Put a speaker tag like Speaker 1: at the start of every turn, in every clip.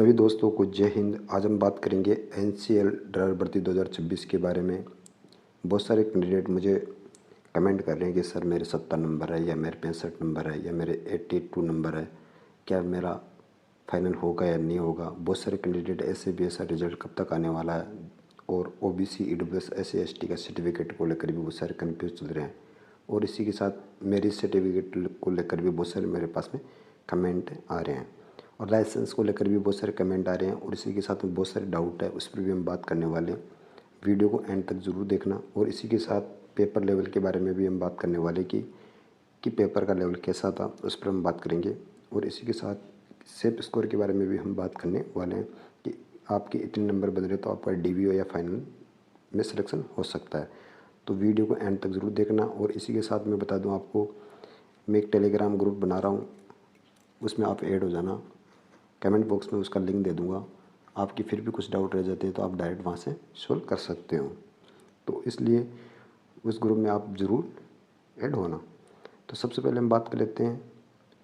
Speaker 1: सभी दोस्तों को जय हिंद। आज हम बात करेंगे एनसीएल ड्राइवर भर्ती 2026 के बारे में। बहुत सारे कैंडिडेट मुझे कमेंट कर रहे हैं कि सर मेरे 70 नंबर है या मेरे 65 नंबर है या मेरे 82 नंबर है, क्या मेरा फाइनल होगा या नहीं होगा। बहुत सारे कैंडिडेट ऐसे भी ऐसा रिजल्ट कब तक आने वाला है, और ओबीसी ईडब्ल्यूएस एससी एसटी का सर्टिफिकेट को लेकर भी बहुत सारे कन्फ्यूज चल रहे हैं। और इसी के साथ मेरिट सर्टिफिकेट को लेकर भी बहुत सारे मेरे पास में कमेंट आ रहे हैं, और लाइसेंस को लेकर भी बहुत सारे कमेंट आ रहे हैं, और इसी के साथ में बहुत सारे डाउट है, उस पर भी हम बात करने वाले हैं। वीडियो को एंड तक ज़रूर देखना। और इसी के साथ पेपर लेवल के बारे में भी हम बात करने वाले कि पेपर का लेवल कैसा था, उस पर हम बात करेंगे। और इसी के साथ सेफ स्कोर के बारे में भी हम बात करने वाले हैं कि आपके इतने नंबर बन रहे तो आपका डीवीओ या फाइनल में सिलेक्शन हो सकता है। तो वीडियो को एंड तक ज़रूर देखना। और इसी के साथ मैं बता दूं आपको, मैं एक टेलीग्राम ग्रुप बना रहा हूँ, उसमें आप ऐड हो जाना। कमेंट बॉक्स में उसका लिंक दे दूँगा। आपकी फिर भी कुछ डाउट रह जाते हैं तो आप डायरेक्ट वहाँ से सॉल्व कर सकते हो। तो इसलिए उस ग्रुप में आप ज़रूर ऐड होना। तो सबसे पहले हम बात कर लेते हैं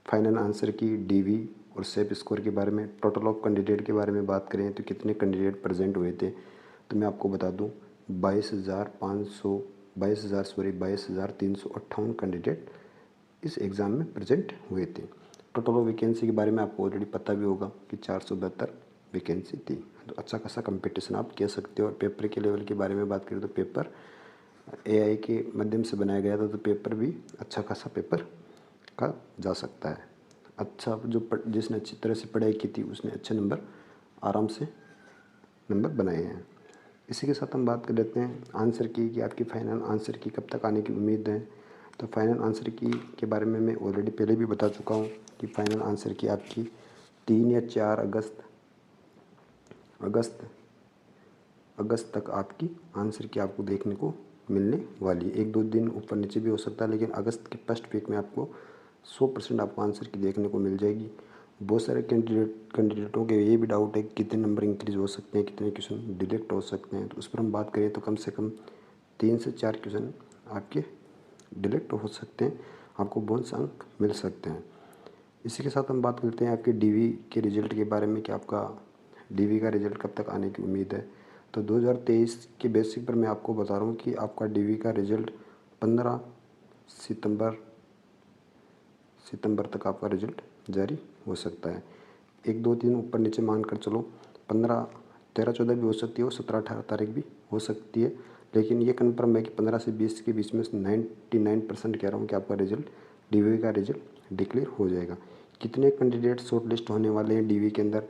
Speaker 1: फाइनल आंसर की, डीवी और सेफ स्कोर के बारे में। टोटल ऑफ कैंडिडेट के बारे में बात करें तो कितने कैंडिडेट प्रेजेंट हुए थे, तो मैं आपको बता दूं 22,358 कैंडिडेट इस एग्ज़ाम में प्रेजेंट हुए थे। टोटल ऑफ वैकेंसी के बारे में आपको ऑलरेडी पता भी होगा कि 472 वैकेंसी थी। तो अच्छा खासा कंपटीशन आप कह सकते हो। और पेपर के लेवल के बारे में बात करें तो पेपर एआई के माध्यम से बनाया गया था, तो पेपर भी अच्छा खासा पेपर का जा सकता है। अच्छा, जिसने अच्छी तरह से पढ़ाई की थी उसने अच्छे नंबर आराम से नंबर बनाए हैं। इसी के साथ हम बात कर लेते हैं आंसर की, कि आपकी फाइनल आंसर की कब तक आने की उम्मीद है। तो फाइनल आंसर की के बारे में मैं ऑलरेडी पहले भी बता चुका हूँ कि फाइनल आंसर की आपकी 3 या 4 अगस्त तक आपकी आंसर की आपको देखने को मिलने वाली है। 1-2 दिन ऊपर नीचे भी हो सकता है, लेकिन अगस्त के फर्स्ट वीक में आपको 100% आपको आंसर की देखने को मिल जाएगी। बहुत सारे कैंडिडेटों के ये भी डाउट है कि कितने नंबर इंक्रीज हो सकते हैं, कितने क्वेश्चन डिलेक्ट हो सकते हैं। तो उस पर हम बात करें तो कम से कम 3 से 4 क्वेश्चन आपके डिलेक्ट हो सकते हैं, आपको बोनस अंक मिल सकते हैं। इसी के साथ हम बात करते हैं आपके डीवी के रिजल्ट के बारे में, कि आपका डीवी का रिजल्ट कब तक आने की उम्मीद है। तो 2023 के बेसिक पर मैं आपको बता रहा हूँ कि आपका डीवी का रिजल्ट 15 सितंबर तक आपका रिजल्ट जारी हो सकता है। 1-2 दिन ऊपर नीचे मान कर चलो, 15, 13, 14 भी हो सकती है और 17, 18 तारीख भी हो सकती है। लेकिन ये कन्फर्म है कि 15 से 20 के बीच में 99% कह रहा हूँ कि आपका रिजल्ट, डीवी का रिजल्ट डिक्लेयर हो जाएगा। कितने कैंडिडेट शॉर्ट लिस्ट होने वाले हैं डीवी के अंदर,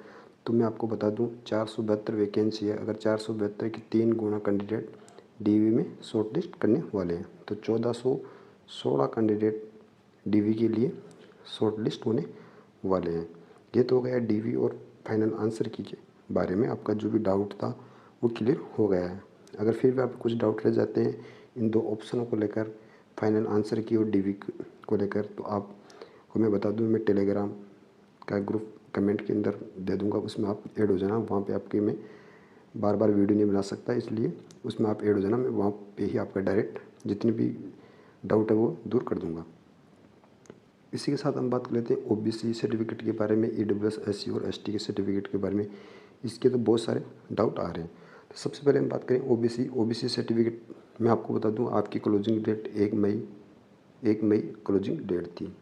Speaker 1: तो मैं आपको बता दूं 472 वैकेंसी है। अगर 472 की 3 गुना कैंडिडेट डीवी में शॉर्ट लिस्ट करने वाले हैं, तो 1416 कैंडिडेट डीवी के लिए शॉर्ट लिस्ट होने वाले हैं। ये तो हो गया डीवी और फाइनल आंसर की के बारे में। आपका जो भी डाउट था वो क्लियर हो गया है। अगर फिर भी आपको कुछ डाउट रह जाते हैं इन दो ऑप्शनों को लेकर, फाइनल आंसर की और डीवी को लेकर, तो आपको मैं बता दूं, मैं टेलीग्राम का ग्रुप कमेंट के अंदर दे दूंगा, उसमें आप ऐड हो जाना। वहाँ पे आपके मैं बार बार वीडियो नहीं बना सकता, इसलिए उसमें आप ऐड हो जाना। मैं वहाँ पे ही आपका डायरेक्ट जितने भी डाउट है वो दूर कर दूँगा। इसी के साथ हम बात कर लेते हैं ओबीसी सर्टिफिकेट के बारे में, ईडब्ल्यूएस एससी और एसटी के सर्टिफिकेट के बारे में। इसके तो बहुत सारे डाउट आ रहे हैं। तो सबसे पहले हम बात करें ओबीसी सर्टिफिकेट। मैं आपको बता दूं आपकी क्लोजिंग डेट 1 मई क्लोजिंग डेट थी।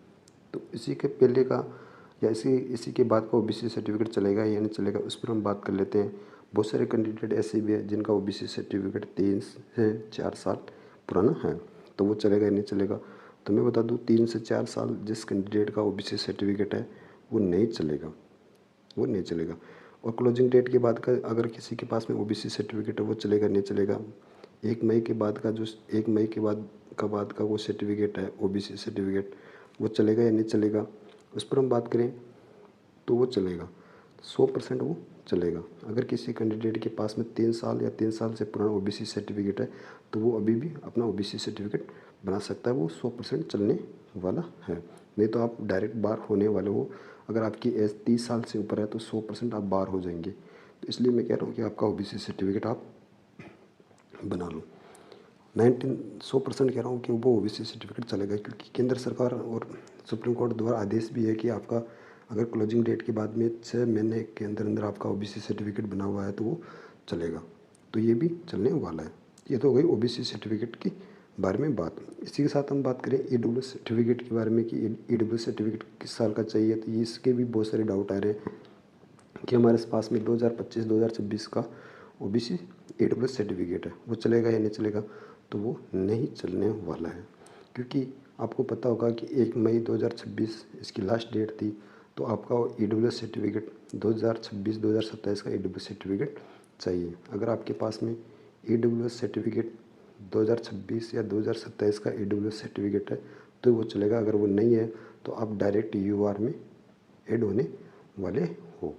Speaker 1: तो इसी के पहले का या इसी के बाद का ओबीसी सर्टिफिकेट चलेगा या नहीं चलेगा, उस पर हम बात कर लेते हैं। बहुत सारे कैंडिडेट ऐसे भी हैं जिनका ओबीसी सर्टिफिकेट 3 से 4 साल पुराना है, तो वो चलेगा या नहीं चलेगा। तो मैं बता दूं 3 से 4 साल जिस कैंडिडेट का ओबीसी सर्टिफिकेट है वो नहीं चलेगा, वो नहीं चलेगा। और क्लोजिंग डेट के बाद का अगर किसी के पास में ओबीसी सर्टिफिकेट है वो चलेगा नहीं चलेगा। 1 मई के बाद का जो 1 मई के बाद का वो सर्टिफिकेट है ओबीसी सर्टिफिकेट, वो चलेगा या नहीं चलेगा, उस पर हम बात करें तो वो चलेगा, 100% वो चलेगा। अगर किसी कैंडिडेट के पास में 3 साल या 3 साल से पुराना ओबीसी सर्टिफिकेट है तो वो अभी भी अपना ओबीसी सर्टिफिकेट बना सकता है, वो 100% चलने वाला है। नहीं तो आप डायरेक्ट बाहर होने वाले हो। अगर आपकी एज 30 साल से ऊपर है तो 100% आप बाहर हो जाएंगे। तो इसलिए मैं कह रहा हूँ कि आपका ओबीसी सर्टिफिकेट आप बना लो। 100% कह रहा हूँ कि वो ओबीसी सर्टिफिकेट चलेगा, क्योंकि केंद्र सरकार और सुप्रीम कोर्ट द्वारा आदेश भी है कि आपका अगर क्लोजिंग डेट के बाद में 6 महीने के अंदर अंदर आपका ओबीसी सर्टिफिकेट बना हुआ है तो वो चलेगा, तो ये भी चलने वाला है। ये तो हो गई ओबीसी सर्टिफिकेट की बारे में बात। इसी के साथ हम बात करें ईडब्ल्यूएस सर्टिफिकेट के बारे में कि ईडब्ल्यूएस सर्टिफिकेट किस साल का चाहिए, तो इसके भी बहुत सारे डाउट आ रहे हैं कि हमारे पास में 2025-2026 का ओबीसी ईडब्ल्यूएस सर्टिफिकेट है, वो चलेगा या नहीं चलेगा, तो वो नहीं चलने वाला है। क्योंकि आपको पता होगा कि 1 मई 2026 इसकी लास्ट डेट थी, तो आपका ईडब्ल्यूएस सर्टिफिकेट 2026-2027 का ईडब्ल्यूएस सर्टिफिकेट चाहिए। अगर आपके पास में ईडब्ल्यूएस सर्टिफिकेट 2026 या 2027 का ईडब्ल्यूएस सर्टिफिकेट है तो वो चलेगा। अगर वो नहीं है तो आप डायरेक्ट यूआर में ऐड होने वाले हो।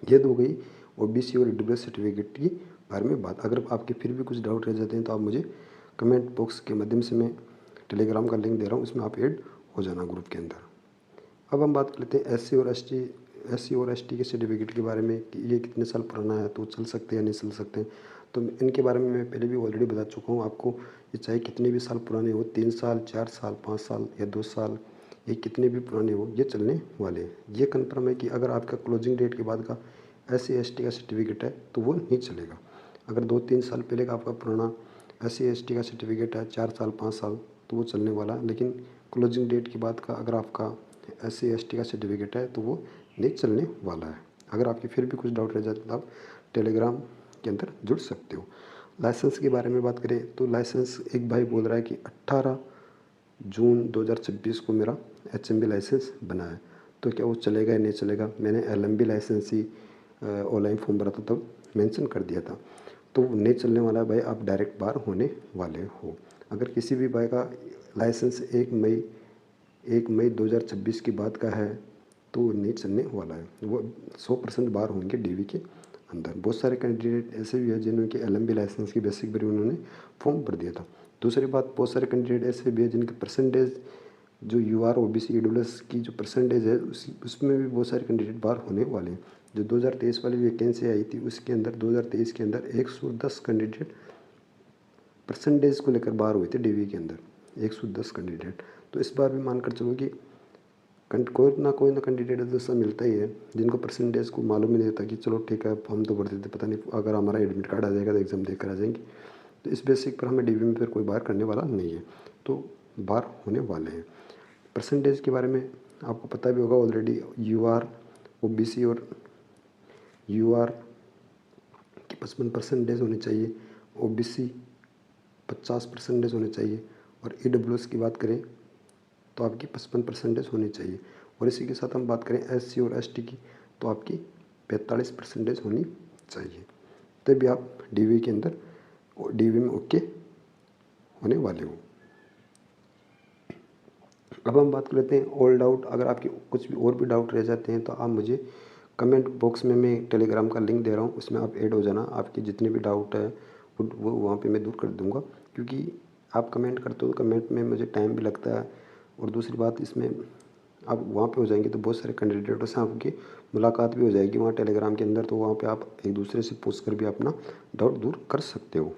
Speaker 1: ये तो हो गई ओबीसी और ईडब्ल्यूएस सर्टिफिकेट की बारे में बात। अगर आपके फिर भी कुछ डाउट रह जाते हैं तो आप मुझे कमेंट बॉक्स के माध्यम से, मैं टेलीग्राम का लिंक दे रहा हूँ, उसमें आप ऐड हो जाना ग्रुप के अंदर। अब हम बात कर लेते हैं एससी और एसटी के सर्टिफिकेट के बारे में कि ये कितने साल पुराना है तो चल सकते हैं या नहीं चल सकते हैं। तो इनके बारे में मैं पहले भी ऑलरेडी बता चुका हूँ आपको। ये चाहे कितने भी साल पुराने हो, 3 साल, 4 साल, 5 साल या 2 साल, ये कितने भी पुराने हो, ये चलने वाले हैं। ये कन्फर्म है कि अगर आपका क्लोजिंग डेट के बाद का एससी एसटी का सर्टिफिकेट है तो वो नहीं चलेगा। अगर 2-3 साल पहले का आपका पुराना एससी एसटी का सर्टिफिकेट है, 4 साल, 5 साल, तो वो चलने वाला है। लेकिन क्लोजिंग डेट के बाद का अगर आपका एससी एसटी का सर्टिफिकेट है तो वो नहीं चलने वाला है। अगर आपके फिर भी कुछ डाउट रह जाए तो आप टेलीग्राम के अंदर जुड़ सकते हो। लाइसेंस के बारे में बात करें तो लाइसेंस, एक भाई बोल रहा है कि 18 जून 2026 को मेरा एचएमबी लाइसेंस बना है, तो क्या वो चलेगा या नहीं चलेगा। मैंने एलएमबी लाइसेंस ही ऑनलाइन फॉर्म भरा था तब मेंशन कर दिया था, तो वो नहीं चलने वाला है भाई, आप डायरेक्ट बाहर होने वाले हो। अगर किसी भी भाई का लाइसेंस 1 मई 2026 के बाद का है तो वो नहीं चलने वाला है, वो 100% बाहर होंगे डीवी के अंदर। बहुत सारे कैंडिडेट ऐसे भी हैं जिन्होंने एलएमबी लाइसेंस की बेसिक पर उन्होंने फॉर्म भर दिया था। दूसरी बात, बहुत सारे कैंडिडेट ऐसे भी हैं जिनके परसेंटेज जो यूआर ओबीसी ईडब्ल्यूएस की जो परसेंटेज है उसमें भी बहुत सारे कैंडिडेट बाहर होने वाले हैं। जो 2023 वाली वैकेंसी आई थी उसके अंदर 2023 के अंदर 110 कैंडिडेट परसेंटेज को लेकर बाहर हुए थे डीवी के अंदर, 110 कैंडिडेट। तो इस बार भी मानकर चलो कि कोई ना कैंडिडेट ऐसा मिलता ही है जिनको परसेंटेज को मालूम ही नहीं होता कि चलो ठीक है हम तो भर देते, पता नहीं अगर हमारा एडमिट कार्ड आ जाएगा तो एग्ज़ाम देकर आ जाएंगे। तो इस बेसिक पर हमें डीवी में फिर कोई बाहर करने वाला नहीं है, तो बाहर होने वाले हैं। परसेंटेज के बारे में आपको पता भी होगा ऑलरेडी, यूआर ओबीसी और यूआर की 55% होनी चाहिए, ओबीसी 50% होने चाहिए, और ईडब्ल्यूएस की बात करें तो आपकी 55% होनी चाहिए। और इसी के साथ हम बात करें एससी और एसटी की तो आपकी 45% होनी चाहिए, तभी आप डीवी के अंदर डीवी में ओके होने वाले हो। अब हम बात कर लेते हैं ऑल डाउट। अगर आपके कुछ भी और भी डाउट रह जाते हैं तो आप मुझे कमेंट बॉक्स में, मैं टेलीग्राम का लिंक दे रहा हूँ, उसमें आप ऐड हो जाना। आपके जितने भी डाउट है वो वहाँ पे मैं दूर कर दूँगा, क्योंकि आप कमेंट करते हो तो कमेंट में मुझे टाइम भी लगता है। और दूसरी बात, इसमें आप वहाँ पे हो जाएंगे तो बहुत सारे कैंडिडेटों से आपकी मुलाकात भी हो जाएगी वहाँ टेलीग्राम के अंदर, तो वहाँ पे आप एक दूसरे से पूछ कर भी अपना डाउट दूर कर सकते हो।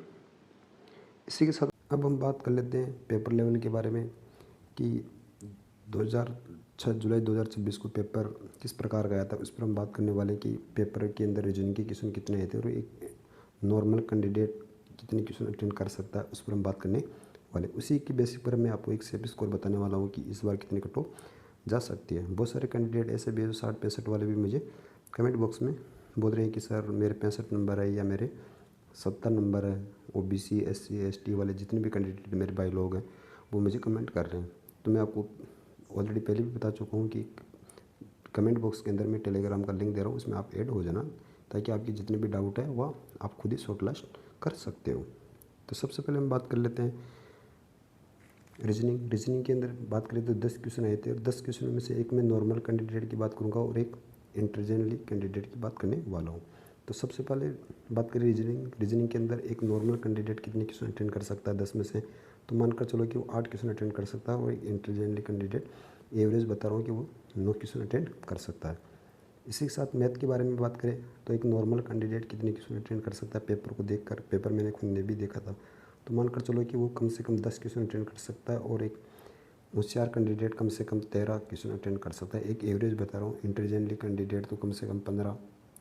Speaker 1: इसी के साथ अब हम बात कर लेते हैं पेपर लेवल के बारे में कि 6 जुलाई 2026 को पेपर किस प्रकार गया था, उस पर हम बात करने वाले कि पेपर के अंदर रीजनिंग के क्वेश्चन कितने आए थे और एक नॉर्मल कैंडिडेट कितने क्वेश्चन अटेंड कर सकता है, उस पर हम बात करने वाले। उसी की बेसिस पर मैं आपको एक सेफ स्कोर बताने वाला हूँ कि इस बार कितनी कट ऑफ जा सकती है। बहुत सारे कैंडिडेट ऐसे भी 60-65 वाले भी मुझे कमेंट बॉक्स में बोल रहे हैं कि सर मेरे 65 नंबर है या मेरे 70 नंबर है। ओबीसी एससी एसटी वाले जितने भी कैंडिडेट मेरे भाई लोग हैं वो मुझे कमेंट कर रहे हैं। तो मैं आपको ऑलरेडी पहले भी बता चुका हूँ कि कमेंट बॉक्स के अंदर मैं टेलीग्राम का लिंक दे रहा हूँ, उसमें आप ऐड हो जाना, ताकि आपकी जितने भी डाउट है वह आप खुद ही शॉर्ट लिस्ट कर सकते हो। तो सबसे पहले हम बात कर लेते हैं रीजनिंग के अंदर बात करें तो 10 क्वेश्चन आए थे, और 10 क्वेश्चन में से एक मैं नॉर्मल कैंडिडेट की बात करूँगा और एक इंटेलिजेंटली कैंडिडेट की बात करने वाला हूँ। तो सबसे पहले बात करें रीजनिंग के अंदर एक नॉर्मल कैंडिडेट कितने क्वेश्चन अटेंड कर सकता है 10 में से, तो मानकर चलो कि वो 8 क्वेश्चन अटेंड कर सकता है, और एक इंटेलिजेंटली कैंडिडेट एवरेज बता रहा हूँ कि वो 9 क्वेश्चन अटेंड कर सकता है। इसी के साथ मैथ के बारे में बात करें तो एक नॉर्मल कैंडिडेट कितने क्वेश्चन अटेंड कर सकता है, पेपर को देखकर, पेपर मैंने खुद ने भी देखा था, तो मानकर चलो कि वो कम से कम 10 क्वेश्चन अटेंड कर सकता है, और एक होशियार कैंडिडेट कम से कम 13 क्वेश्चन अटेंड कर सकता है। एक एवरेज बता रहा हूँ। इंटेलिजेंटली कैंडिडेट तो कम से कम 15,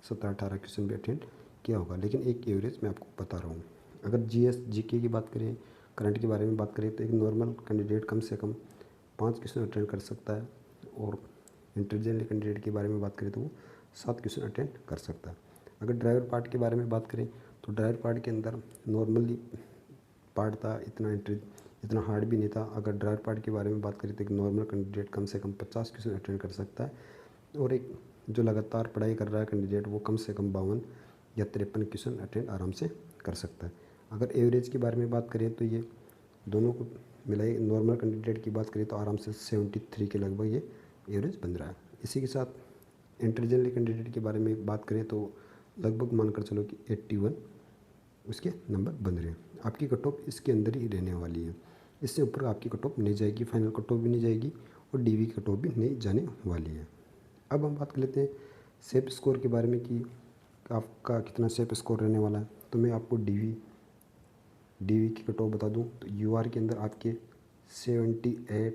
Speaker 1: 17, 18 क्वेश्चन भी अटेंड किया होगा, लेकिन एक एवरेज मैं आपको बता रहा हूँ। अगर जीएस जीके की बात करें, करंट के बारे में बात करें, तो एक नॉर्मल कैंडिडेट कम से कम 5 क्वेश्चन अटेंड कर सकता है, और इंटेलिजेंटली कैंडिडेट के बारे में बात करें तो वो 7 क्वेश्चन अटेंड कर सकता है। अगर ड्राइवर पार्ट के बारे में बात करें तो ड्राइवर पार्ट के अंदर नॉर्मली पार्ट था, इतना हार्ड भी नहीं था। अगर ड्राइवर पार्ट के बारे में बात करें तो एक नॉर्मल कैंडिडेट कम से कम 50 क्वेश्चन अटेंड कर सकता है, और एक जो लगातार पढ़ाई कर रहा है कैंडिडेट वो कम से कम 52 या 53 क्वेश्चन अटेंड आराम से कर सकता है। अगर एवरेज के बारे में बात करें तो ये दोनों को मिलाई नॉर्मल कैंडिडेट की बात करें तो आराम से 73 के लगभग ये एवरेज बन रहा है। इसी के साथ इंटेलिजेंटली कैंडिडेट के बारे में बात करें तो लगभग मानकर चलो कि 81 उसके नंबर बन रहे हैं। आपकी कट ऑफ इसके अंदर ही रहने वाली है, इससे ऊपर आपकी कट ऑफ नहीं जाएगी, फाइनल कट ऑफ भी नहीं जाएगी, और डीवी की कट ऑफ भी नहीं जाने वाली है। अब हम बात कर लेते हैं सेफ स्कोर के बारे में कि आपका कितना सेफ स्कोर रहने वाला है। तो मैं आपको डीवी की कट ऑफ बता दूं तो यूआर के अंदर आपके 78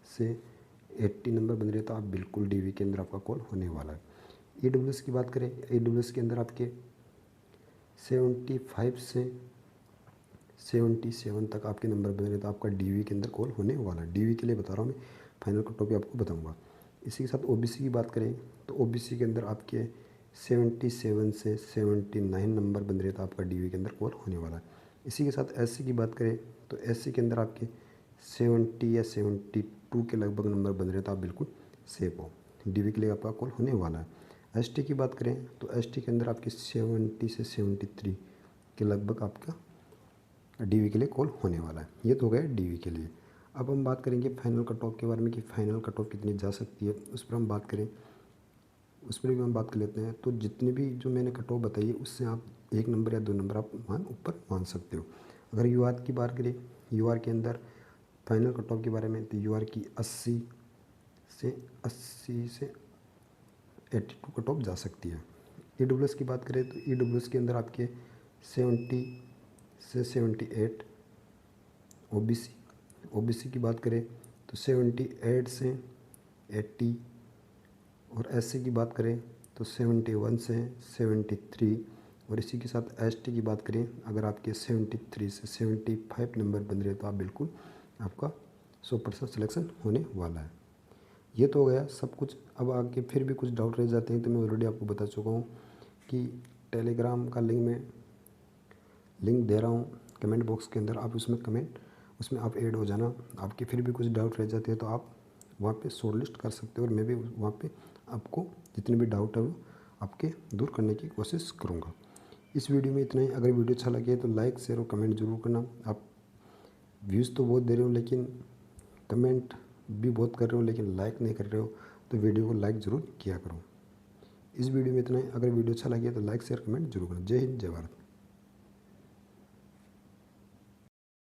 Speaker 1: से 80 नंबर बन रहे, तो आप बिल्कुल डीवी के अंदर आपका कॉल होने वाला है। ईडब्ल्यूएस की बात करें, ईडब्ल्यूएस के अंदर आपके 75 से 77 तक आपके नंबर बन रहे, तो आपका डीवी के अंदर कॉल होने वाला है। डीवी के लिए बता रहा हूँ मैं, फाइनल कट ऑफ भी आपको बताऊँगा। इसी के साथ ओबीसी की बात करें तो ओबीसी के अंदर आपके 77 से 79 नंबर बन रहे, तो आपका डीवी के अंदर कॉल होने वाला है। इसी के साथ एससी की बात करें तो एससी के अंदर आपके 70 या 72 के लगभग नंबर बन रहे, तो आप बिल्कुल सेफ हो, डीवी के लिए आपका कॉल होने वाला है। एसटी की बात करें तो एसटी के अंदर आपके 70 से 73 के लगभग आपका डीवी के लिए कॉल होने वाला है। ये तो हो गया डीवी के लिए। अब हम बात करेंगे फाइनल कट ऑफ के बारे में कि फाइनल कट ऑफ कितनी जा सकती है, उस पर हम बात करें, उस पर भी हम बात कर लेते हैं। तो जितने भी जो मैंने कट ऑफ बताई है उससे आप 1 नंबर या 2 नंबर आप ऊपर मान सकते हो। अगर यूआर की बात करें, यूआर के अंदर फाइनल कट ऑफ के बारे में, तो यूआर की 80 से 82 कट ऑफ जा सकती है। ईडब्ल्यूएस की बात करें तो ईडब्ल्यूएस के अंदर आपके 70 से 78। ओबीसी की बात करें तो 78 से 80, और एससी की बात करें तो 71 से 73, और इसी के साथ एसटी की बात करें अगर आपके 73 से 75 नंबर बन रहे, तो आप बिल्कुल आपका 100% सिलेक्शन होने वाला है। ये तो हो गया सब कुछ। अब आगे फिर भी कुछ डाउट रह जाते हैं तो मैं ऑलरेडी आपको बता चुका हूँ कि टेलीग्राम का लिंक दे रहा हूँ कमेंट बॉक्स के अंदर, आप उसमें आप ऐड हो जाना। आपके फिर भी कुछ डाउट रह जाते हैं तो आप वहाँ पे शॉर्ट लिस्ट कर सकते हो, और मैं भी वहाँ पे आपको जितने भी डाउट है वो आपके दूर करने की कोशिश करूँगा। इस वीडियो में इतना ही। अगर वीडियो अच्छा लगे तो लाइक, शेयर और कमेंट जरूर करना। आप व्यूज़ तो बहुत दे रहे हो, लेकिन कमेंट भी बहुत कर रहे हो, लेकिन लाइक नहीं कर रहे हो, तो वीडियो को लाइक ज़रूर किया करो। इस वीडियो में इतना ही। अगर वीडियो अच्छा लगे तो लाइक, शेयर, कमेंट जरूर करना। जय हिंद, जय भारत।